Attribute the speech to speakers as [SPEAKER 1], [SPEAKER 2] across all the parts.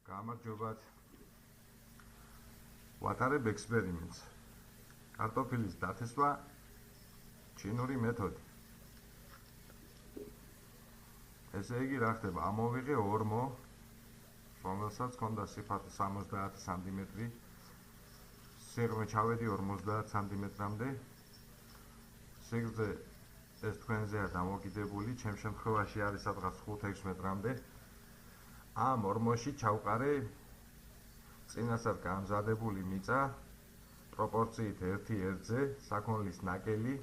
[SPEAKER 1] გამარჯობათ. ვატარებ ექსპერიმენტს. კარტოფილის დათესვა ჩინური მეთოდი. ესე იგი რა ხდება? ამოვიღე ორმო, რომელსაც ჰქონდა სიფათე 70 სანტიმეტრი. სიღრმე ჩავედი 50 სანტიმეტრამდე. სიგრძე ეს თქვენზეა დამოკიდებული, ჩემ შემთხვევაში არის სადღაც 5-6 მეტრამდე. ამ ორმოში ჩავყარე წინასწარ გამზადებული მიწა პროპორციით 1:1-ზე, საქონლის ნაკელი,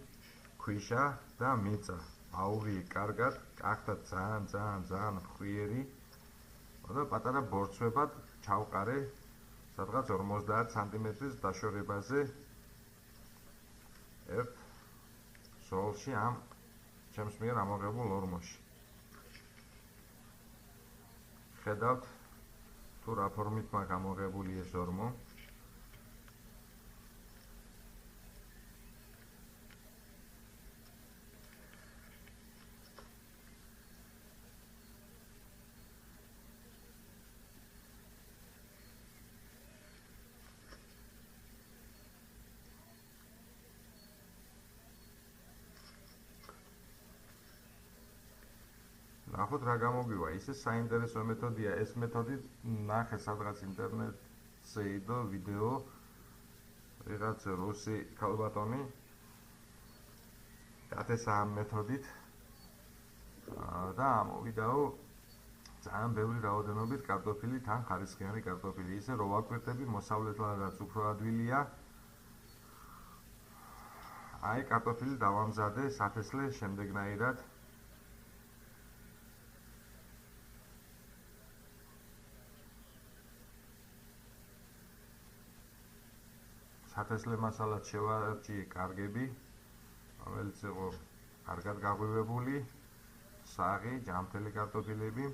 [SPEAKER 1] ქვიშა და მიწა. აუვიე კარგად, კახთად ძალიან მხვიერი და პატარა ბორცვებად ჩავყარე სადღაც 50 სანტიმეტრის დაშორებაზე ერთ ზოლში ამ ჩემს მიერ ამოღებულ ორმოში. ხედავთ თუ რა ფორმით მაქვს ამოღებული ეს ორმო. ნახოთ რა გამოგივა. ისე საინტერესო მეთოდია ეს მეთოდი. ნახე სადღაც ინტერნეტზე იდო ვიდეო ვიღაც რუსი ქალბატონი დათესა ამ მეთოდით და ამოვიდაო ძალიან ბევრი რაოდენობით კარტოფილი, თან ხარისხიანი კარტოფილი. ისე რომ ვაკვირტები მოსავლეთადაც უფრო ადვილია. აი კარტოფილი დავამზადე სათესლე შემდეგნაირად. სათესლე მასალად შევარჭიე კარგები, რომელიც იყო კარგად გაღვივებული, საღი, ჯამთელი კარტოფილები.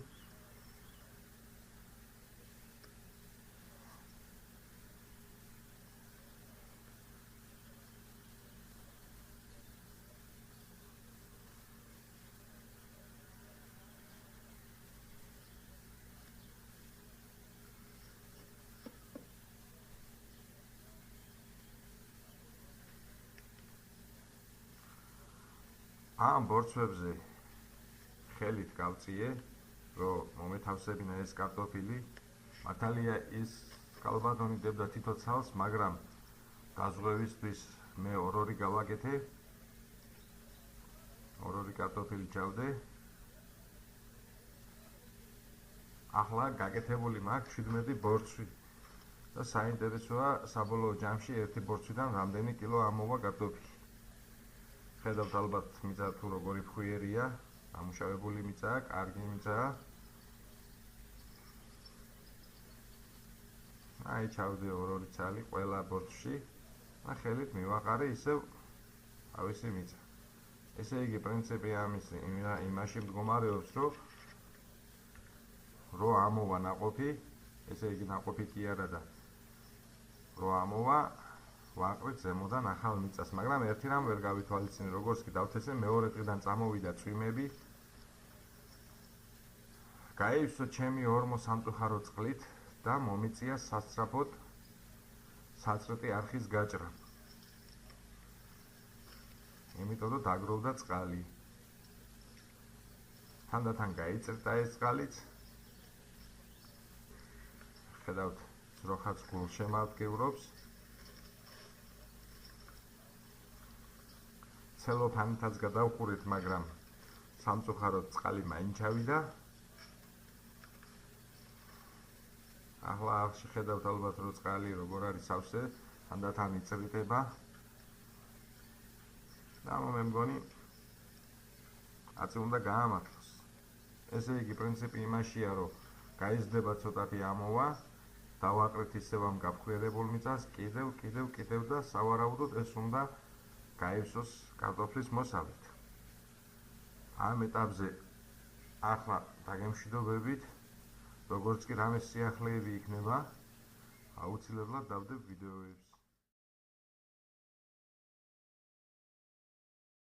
[SPEAKER 1] ამ ბორცვებზე ხელით გავწიე, რომ მომეთავსებინა ეს კარტოფილი. მართალია ის კალბატონი დებდა თითო ცალს, მაგრამ გაზღვევისთვის მე ორ-ორი გავაკეთე. ორ-ორი კარტოფილი ჩავდე. ახლა გაკეთებული მაქვს 17 ბორცვი. და საინტერესოა, საბოლოო ჯამში ერთი ბორცვიდან რამდენი კილო ამოვა კარტოფილი. ხედავთ ალბათ მიწა თუ როგორი ფხვიერია, დამუშავებული მიწაა, კარგი მიწაა. აი ჩავდე ორ-ორი ცალი ყველა ბორცვში და ხელით მივაყარე ისევ თავისი მიწა. ესე იგი პრინციპი ამისი იმაში მდგომარეობს, რომ ამოვა ნაყოფი, ესე იგი ნაყოფი კი არა და რომ ამოვა ვაყრით ზემოდან ახალ მიწას, მაგრამ ერთი რამ ვერ გავითვალისწინე, როგორც კი დავთესე, მეორე დღიდან წამოვიდა წვიმები. გაივსო ჩემი ორმო სამწუხარო წყლით და მომიწია სასწრაფოდ საწრეტი არხის გაჭრა. იმიტომ რომ დაგროვდა წყალი. თანდათან გაიწერტა ეს წყალიც. ხედავთ, ძროხაც გულშემატკივრობს. ცელოფანითაც გადავყურეთ, მაგრამ სამწუხაროდ წყალი მაინც ჩავიდა. ახლა არხში ხედავთ ალბათ, რომ წყალი როგორ არის სავსე, თანდათან იწერტება. და მე მგონი აწი უნდა გაამართლოს. ესე იგი პრინციპი იმაშია, რომ გაიზრდება ცოტათი ამოვა, დავაყრეთ ისევ ამ გაფხვიერებულ მიწას, კიდევ და სავარაუდოდ ეს უნდა გაივსოს კარტოფლის მოსავლით. ამ ეტაპზე ახლა დაგემშვიდობებით, როგორც კი რამე სიახლეები იქნება, აუცილებლად დავდებ ვიდეოებს.